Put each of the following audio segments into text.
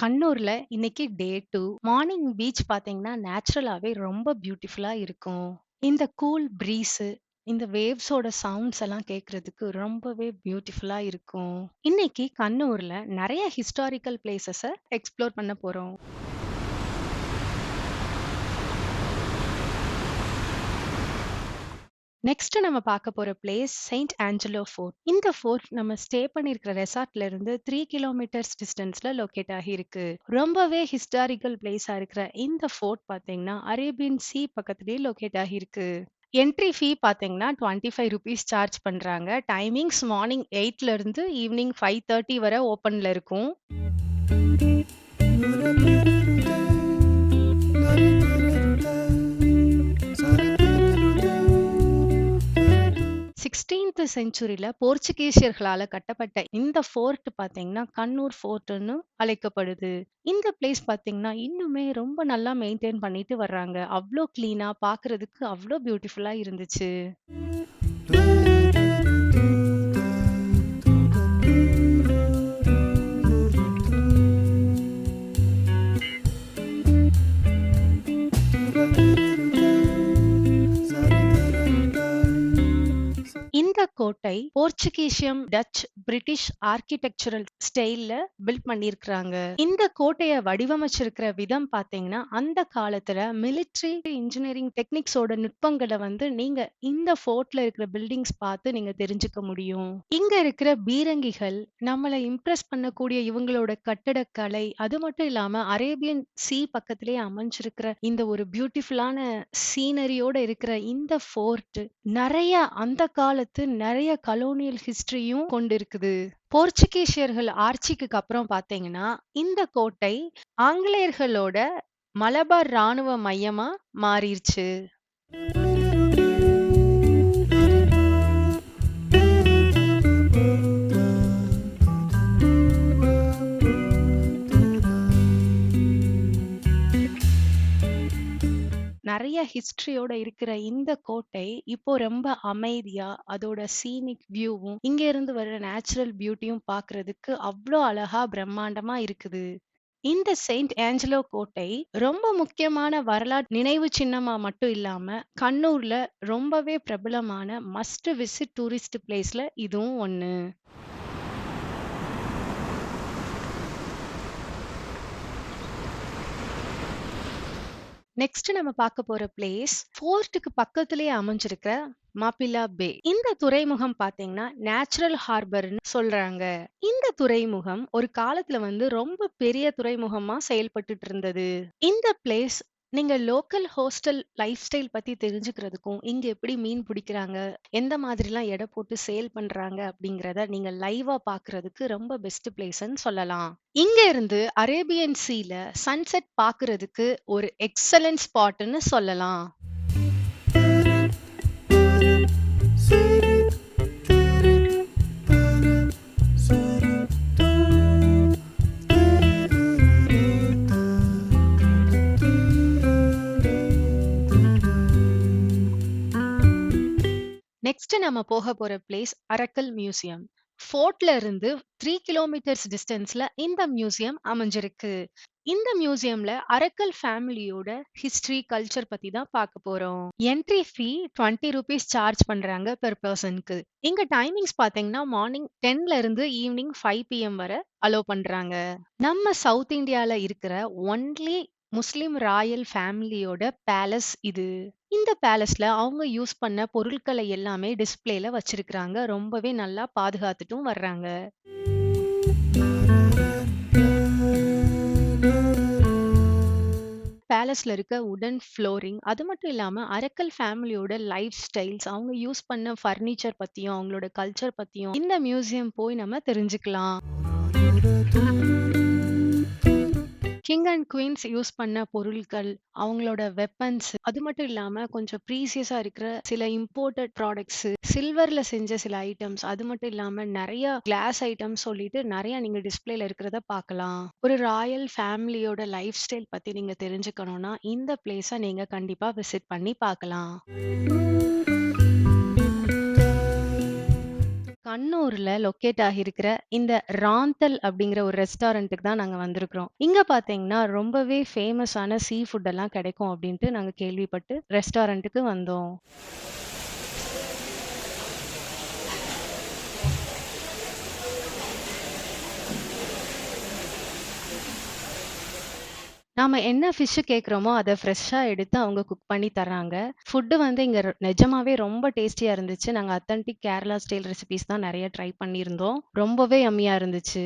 கண்ணூர்ல இன்னைக்கு டே 2 morning beach பாத்தீங்கன்னா நேச்சுரலாவே ரொம்ப பியூட்டிஃபுல்லா இருக்கும். இந்த கூல் பிரீஸ், இந்த வேவ்ஸோட சவுண்ட்ஸ் எல்லாம் கேட்கறதுக்கு ரொம்பவே பியூட்டிஃபுல்லா இருக்கும். இன்னைக்கு கண்ணூர்ல நிறைய ஹிஸ்டாரிக்கல் பிளேசஸ எக்ஸ்ப்ளோர் பண்ண போறோம். நெக்ஸ்ட் நம்ம பார்க்க போற பிளேஸ் செயின்ட் ஆஞ்சலோ ஃபோர்ட். இந்த ஃபோர்ட் நம்ம ஸ்டே பண்ணியிருக்கிற ரெசார்ட்ல இருந்து 3 கிலோமீட்டர்ஸ் டிஸ்டன்ஸ்ல லொகேட் ஆகியிருக்கு. ரொம்பவே ஹிஸ்டாரிக்கல் பிளேஸா இருக்கிற இந்த ஃபோர்ட் பாத்தீங்கன்னா அரேபியன் சீ பக்கத்திலேயே லொகேட் ஆகியிருக்கு. என்ட்ரி ஃபீ பாத்தீங்கன்னா 25 ருபீஸ் சார்ஜ் பண்றாங்க. டைமிங்ஸ் மார்னிங் 8ல இருந்து ஈவினிங் 5:30 வரை ஓப்பன்ல இருக்கும். 16th செஞ்சுரியில போர்ச்சுகீசியர்களால கட்டப்பட்ட இந்த ஃபோர்ட் பாத்தீங்கன்னா கண்ணூர் ஃபோர்ட்னு அழைக்கப்படுது. இந்த பிளேஸ் பாத்தீங்கன்னா இன்னுமே ரொம்ப நல்லா மெயின்டைன் பண்ணிட்டு வர்றாங்க. அவ்ளோ கிளீனா பாக்குறதுக்கு அவ்ளோ பியூட்டிஃபுல்லா இருந்துச்சு. இந்த கோட்டை போர்ச்சுகீசியம், டச், பிரிட்டிஷ் ஆர்க்கிடெக்சரல் ஸ்டைல்ல பில்ட் பண்ணியிருக்கிறாங்க. இந்த கோட்டைய வடிவமைச்சிருக்கிற விதம் பாத்தீங்கன்னா அந்த காலத்துல மிலிட்டரி இன்ஜினியரிங் டெக்னிக்ஸோட நுட்பங்களை நீங்க இந்த ஃபோர்ட்ல இருக்கிற பில்டிங்ஸ் பார்த்து நீங்க தெரிஞ்சுக்க முடியும். இங்க இருக்கிற பீரங்கிகள் நம்மளை இம்ப்ரெஸ் பண்ணக்கூடிய இவங்களோட கட்டடக்கலை, அது மட்டும் இல்லாம அரேபியன் சீ பக்கத்திலேயே அமைஞ்சிருக்கிற இந்த ஒரு பியூட்டிஃபுல்லான சீனரியோட இருக்கிற இந்த ஃபோர்ட் நிறைய அந்த காலத்து நிறைய கலோனியல் ஹிஸ்டரியும் கொண்டிருக்குது. போர்ச்சுகீசியர்கள் ஆட்சிக்கு அப்புறம் பாத்தீங்கன்னா இந்த கோட்டை ஆங்கிலேயர்களோட மலபார் ராணுவ மையமா மாறிடுச்சு. நிறைய ஹிஸ்டரியோட இருக்கிற இந்த கோட்டை இப்போ ரொம்ப அமைதியா அதோட சீனிக் வியூவும் இங்க இருந்து வர்ற நேச்சுரல் பியூட்டியும் பாக்குறதுக்கு அவ்வளோ அழகா பிரம்மாண்டமா இருக்குது. இந்த செயின்ட் ஆஞ்சலோ கோட்டை ரொம்ப முக்கியமான வரலாற்று நினைவு சின்னமா மட்டும் இல்லாம கண்ணூர்ல ரொம்பவே பிரபலமான மஸ்ட் விசிட் டூரிஸ்ட் பிளேஸ்ல இதுவும் ஒண்ணு. நெக்ஸ்ட் நம்ம பார்க்க போற பிளேஸ் ஃபோர்ட்டுக்கு பக்கத்திலேயே அமைஞ்சிருக்கிற மாப்பிலா பே. இந்த துறைமுகம் பாத்தீங்கன்னா நேச்சுரல் ஹார்பர்னு சொல்றாங்க. இந்த துறைமுகம் ஒரு காலத்துல ரொம்ப பெரிய துறைமுகமா செயல்பட்டுட்டு இருந்தது. இந்த பிளேஸ் நீங்க லோக்கல் ஹோஸ்டல் லைஃப் ஸ்டைல் பத்தி தெரிஞ்சுக்கிறதுக்கும், இங்க எப்படி மீன் பிடிக்கிறாங்க, எந்த மாதிரிலாம் எடை போட்டு சேல் பண்றாங்க அப்படிங்கறத நீங்க லைவா பாக்குறதுக்கு ரொம்ப பெஸ்ட் பிளேஸ்ன்னு சொல்லலாம். இங்க இருந்து அரேபியன் சீல சன்செட் பாக்குறதுக்கு ஒரு எக்ஸலன்ட் ஸ்பாட்னு சொல்லலாம். நெக்ஸ்ட் நம்ம போக போற பிளேஸ் அரக்கல் மியூசியம். ஃபோர்ட்ல இருந்து 3 கிலோமீட்டர்ஸ் டிஸ்டன்ஸ்ல இந்த மியூசியம் அமைஞ்சிருக்கு. இந்த மியூசியம்ல அரக்கல் ஃபேமிலியோட ஹிஸ்டரி, கல்ச்சர் பத்தி தான் பார்க்க போறோம். என்ட்ரி ஃபீ 20 ருபீஸ் சார்ஜ் பண்றாங்க பெர் பர்சனுக்கு. இங்க டைமிங்ஸ் பாத்தீங்கன்னா மார்னிங் 10ல இருந்து ஈவினிங் 5 PM வரை அலோ பண்றாங்க. நம்ம சவுத் இந்தியால இருக்கிற ஒன்லி முஸ்லிம் ராயல் ஃபேமிலியோட பேலஸ் இது. இந்த பேலஸ்ல அவங்க யூஸ் பண்ண பொருட்களை எல்லாமே டிஸ்ப்ளேல வச்சிருக்காங்க. ரொம்பவே நல்லா பாதுகாத்துட்டும் வர்றாங்க. பேலஸ்ல இருக்க உடன் ஃப்ளோரிங், அது மட்டும் இல்லாம அரக்கல் ஃபேமிலியோட லைஃப் ஸ்டைல்ஸ், அவங்க யூஸ் பண்ண ஃபர்னிச்சர் பத்தியும் அவங்களோட கல்ச்சர் பத்தியும் இந்த மியூசியம் போய் நம்ம தெரிஞ்சுக்கலாம். கிங் அண்ட் குயின்ஸ் யூஸ் பண்ண பொருட்கள், அவங்களோட வெப்பன்ஸ், அது மட்டும் இல்லாம கொஞ்சம் ப்ரீசியஸா இருக்கிற சில இம்போர்ட்டட் ப்ராடக்ட்ஸ், சில்வர்ல செஞ்ச சில ஐட்டம்ஸ், அது மட்டும் இல்லாம நிறைய கிளாஸ் ஐட்டம்ஸ் சொல்லிட்டு நிறைய நீங்க டிஸ்ப்ளேல இருக்கிறத பார்க்கலாம். ஒரு ராயல் ஃபேமிலியோட லைஃப் ஸ்டைல் பத்தி நீங்க தெரிஞ்சுக்கணும்னா இந்த பிளேஸ நீங்க கண்டிப்பா விசிட் பண்ணி பார்க்கலாம். கண்ணூர் கண்ணூர்ல லொக்கேட் ஆகியிருக்கிற இந்த ராந்தல் அப்படிங்கிற ஒரு ரெஸ்டாரண்ட்டுக்கு தான் நாங்க வந்திருக்கிறோம். இங்க பார்த்தீங்கன்னா, ரொம்பவே ஃபேமஸான சீ ஃபுட் எல்லாம் கிடைக்கும் அப்படின்ட்டு நாங்க கேள்விப்பட்டு ரெஸ்டாரண்ட்டுக்கு வந்தோம். நாம என்ன ஃபிஷ் கேட்குறோமோ, அத ஃப்ரெஷ்ஷா எடுத்து அவங்க குக் பண்ணி தர்றாங்க. ஃபுட்டு வந்து இங்க நிஜமாவே ரொம்ப டேஸ்டியா இருந்துச்சு. நாங்க அத்தன்டிக் கேரளா ஸ்டைல் ரெசிபீஸ் தான் நெறைய ட்ரை பண்ணியிருந்தோம். ரொம்பவே யம்மியா இருந்துச்சு.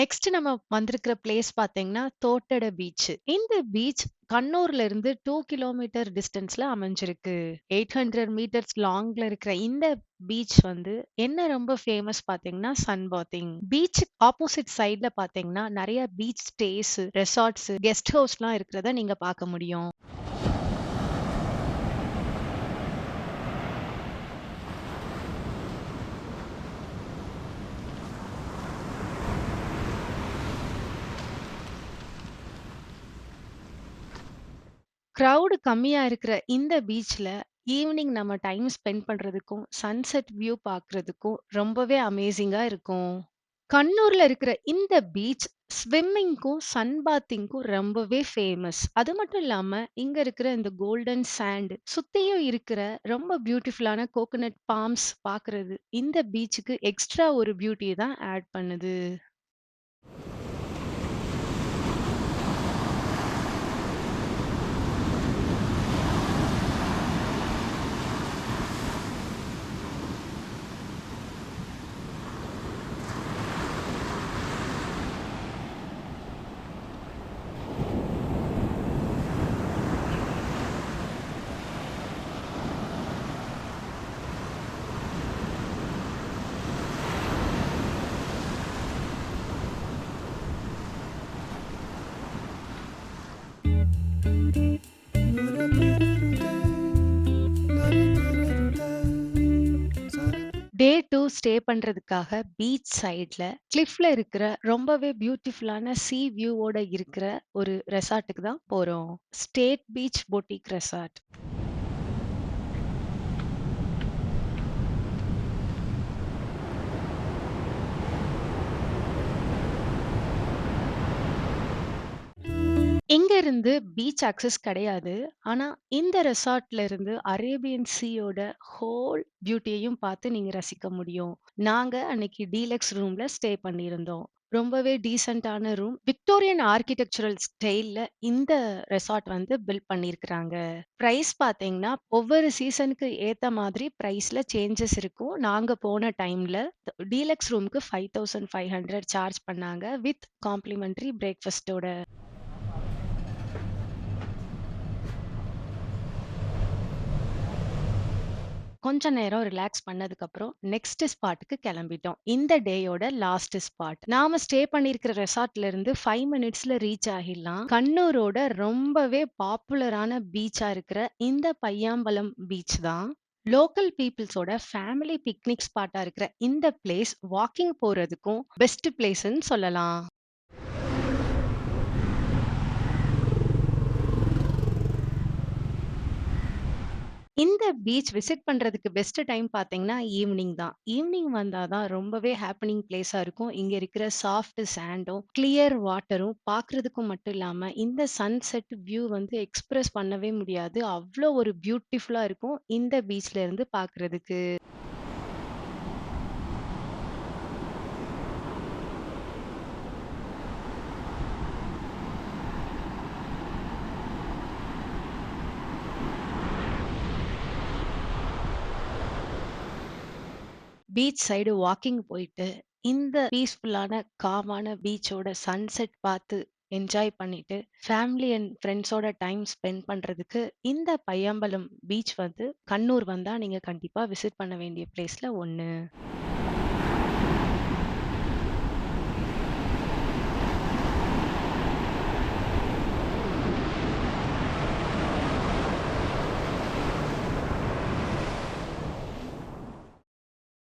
நெக்ஸ்ட் நம்ம வந்திருக்கிற பிளேஸ் பார்த்தீங்கன்னா, தோட்டட பீச். இந்த பீச் கண்ணூர்ல இருந்து 2 கிலோமீட்டர் டிஸ்டன்ஸ்ல அமைஞ்சிருக்கு. 800 மீட்டர்ஸ் லாங்ல இருக்கிற இந்த பீச் வந்து என்ன ரொம்ப ஃபேமஸ் பார்த்தீங்கன்னா, சன் பாத்திங். பீச்சுக்கு ஆப்போசிட் சைட்ல பார்த்தீங்கன்னா, நெறைய பீச் ஸ்டேஸ், ரெசார்ட்ஸ், கெஸ்ட் ஹவுஸ்லாம் இருக்கிறத நீங்க பார்க்க முடியும். கிரவுட் கம்மியா இருக்கிற இந்த பீச்ல ஈவினிங் நம்ம டைம் ஸ்பெண்ட் பண்றதுக்கும், சன்செட் வியூ பார்க்கறதுக்கும் ரொம்பவே அமேசிங்கா இருக்கும். கண்ணூர்ல இருக்கிற இந்த பீச் ஸ்விம்மிங்க்கும், சன் பாத்திங்க்கும் ரொம்பவே ஃபேமஸ். அது மட்டும் இல்லாம, இங்க இருக்கிற இந்த கோல்டன் சாண்ட் சுத்தியும் இருக்கிற ரொம்ப பியூட்டிஃபுல்லான கோகனட் பாம்ஸ் பார்க்கறது, இந்த பீச்சுக்கு எக்ஸ்ட்ரா ஒரு பியூட்டிய தான் ஆட் பண்ணுது. டே 2 ஸ்டே பண்றதுக்காக பீச் சைட்ல கிளிஃப்ல இருக்கிற ரொம்பவே பியூட்டிஃபுல்லான சீ வியூவோட இருக்கிற ஒரு ரெசார்ட்டுக்கு தான் போறோம். State beach boutique resort. இங்க இருந்து பீச் அக்சஸ் கிடையாது. ஆனா இந்த ரெசார்ட்ல இருந்து அரேபியன் சீயோட ஹோல் பியூட்டியையும் பார்த்து நீங்க ரசிக்க முடியும். நாங்க அன்னைக்கு டீலக்ஸ் ரூம்ல ஸ்டே பண்ணியிருந்தோம். ரொம்பவே டீசென்ட்டான ரூம். விக்டோரியன் ஆர்க்கிடெக்சரல் ஸ்டைல்ல இந்த ரெசார்ட் வந்து பில்ட் பண்ணியிருக்கிறாங்க. பிரைஸ் பார்த்தீங்கன்னா, ஒவ்வொரு சீசனுக்கு ஏத்த மாதிரி பிரைஸ்ல சேஞ்சஸ் இருக்கும். நாங்க போன டைம்ல டீலக்ஸ் ரூமுக்கு 5500 சார்ஜ் பண்ணாங்க. வித் காம்ப்ளிமெண்டரி பிரேக்ஃபாஸ்ட்டோட. கொஞ்ச நேரம் ரிலாக்ஸ் பண்ணதுக்கப்புறம் நெக்ஸ்ட் ஸ்பாட்டுக்கு கிளம்பிட்டோம். இந்த டேயோட லாஸ்ட் ஸ்பாட். நாம ஸ்டே பண்ணியிருக்கிற ரெசார்ட்ல இருந்து 5 மினிட்ஸ்ல ரீச் ஆகிடலாம். கண்ணூரோட ரொம்பவே பாப்புலரான பீச்சா இருக்கிற இந்த பையாம்பலம் பீச் தான். லோக்கல் பீப்புள்ஸோட ஃபேமிலி பிக்னிக் ஸ்பாட்டா இருக்கிற இந்த பிளேஸ் வாக்கிங் போறதுக்கும் பெஸ்ட் பிளேஸ்ன்னு சொல்லலாம். இந்த பீச் விசிட் பண்றதுக்கு பெஸ்ட் டைம் பார்த்தீங்கன்னா, ஈவினிங் தான். ஈவினிங் வந்தா தான் ரொம்பவே ஹேப்பனிங் பிளேஸா இருக்கும். இங்க இருக்கிற சாஃப்ட் சாண்டும், கிளியர் வாட்டரும் பார்க்கறதுக்கும் மட்டும் இல்லாம, இந்த சன்செட் வியூ வந்து எக்ஸ்பிரஸ் பண்ணவே முடியாது. அவ்ளோ ஒரு பியூட்டிஃபுல்லா இருக்கும் இந்த பீச்ல இருந்து பார்க்கறதுக்கு. பீச் சைடு வாக்கிங் போயிட்டு, இந்த பீஸ்ஃபுல்லான, காமான பீச்சோட சன்செட் பார்த்து என்ஜாய் பண்ணிட்டு, ஃபேமிலி அண்ட் ஃப்ரெண்ட்ஸோட டைம் ஸ்பெண்ட் பண்றதுக்கு இந்த பையாம்பலம் பீச் வந்து கண்ணூர் வந்தா நீங்க கண்டிப்பா விசிட் பண்ண வேண்டிய பிளேஸ்ல ஒண்ணு.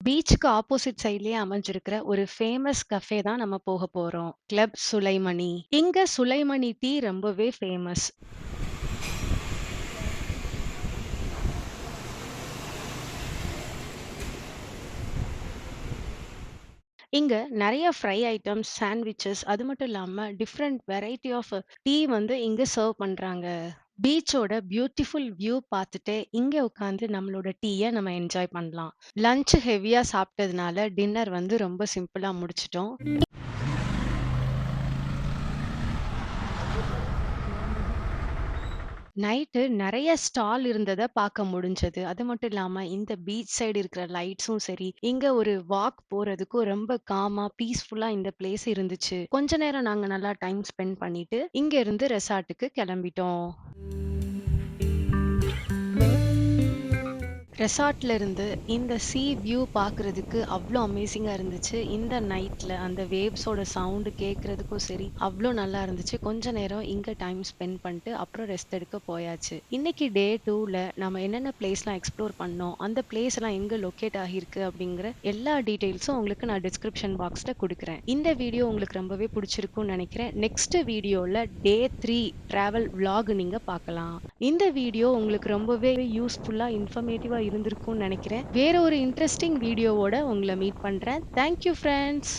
பீச் பீச்சுக்கு ஆப்போசிட் சைட்லயே அமைஞ்சிருக்கிற ஒரு ஃபேமஸ் கஃபே தான் நம்ம போக போறோம். கிளப் சுலைமணி. இங்க சுலைமணி டீ ரொம்பவே ஃபேமஸ். இங்க நெறைய ஃப்ரை ஐட்டம்ஸ், சாண்ட்விச்சஸ் அது மட்டும் இல்லாம டிஃபரண்ட் வெரைட்டி ஆஃப் டீ வந்து இங்க சர்வ் பண்றாங்க. பீச்சோட பியூட்டிஃபுல் வியூ பார்த்துட்டு, இங்க உட்காந்து நம்மளோட டீய நம்ம என்ஜாய் பண்ணலாம். லஞ்ச் ஹெவியா சாப்பிட்டதுனால, டின்னர் வந்து ரொம்ப சிம்பிளா முடிச்சுட்டோம். நைட்டு நெறைய ஸ்டால் இருந்தத பார்க்க முடிஞ்சது. அது மட்டும் இல்லாம, இந்த பீச் சைடு இருக்கிற லைட்ஸும் சரி, இங்க ஒரு வாக் போறதுக்கும் ரொம்ப காமா, பீஸ்ஃபுல்லா இந்த பிளேஸ் இருந்துச்சு. கொஞ்ச நேரம் நாங்க நல்லா டைம் ஸ்பெண்ட் பண்ணிட்டு, இங்க இருந்து ரெசார்ட்டுக்கு கெளம்பிட்டோம். ரெசார்ட்ல இருந்து இந்த சீ வியூ பார்க்குறதுக்கு அவ்ளோ அமேசிங்கா இருந்துச்சு. இந்த நைட்ல அந்த வேவ்ஸோட சவுண்ட் கேட்கறதுக்கும் சரி, அவ்ளோ நல்லா இருந்துச்சு. கொஞ்ச நேரம் இங்க டைம் ஸ்பெண்ட் பண்ணிட்டு, அப்புறம் ரெஸ்ட் எடுக்க போயாச்சு. இன்னைக்கு டே 2ல நம்ம என்னென்ன பிளேஸ்லாம் எக்ஸ்ப்ளோர் பண்ணோம், அந்த பிளேஸ்லாம் எங்க லொக்கேட் ஆகியிருக்கு அப்படிங்கிற எல்லா டீட்டெயில்ஸும் உங்களுக்கு நான் டிஸ்கிரிப்ஷன் பாக்ஸ்ல குடுக்குறேன். இந்த வீடியோ உங்களுக்கு ரொம்பவே பிடிச்சிருக்கும்னு நெனைக்கிறேன். நெக்ஸ்ட் வீடியோல டே 3 டிராவல் விளாக் நீங்க பார்க்கலாம். இந்த வீடியோ உங்களுக்கு ரொம்பவே யூஸ்ஃபுல்லா, இன்ஃபர்மேட்டிவா இருந்திருக்கும்னு நெனைக்கிறேன். வேற ஒரு இன்ட்ரஸ்டிங் வீடியோவோட உங்கள மீட் பண்றேன். Thank you friends.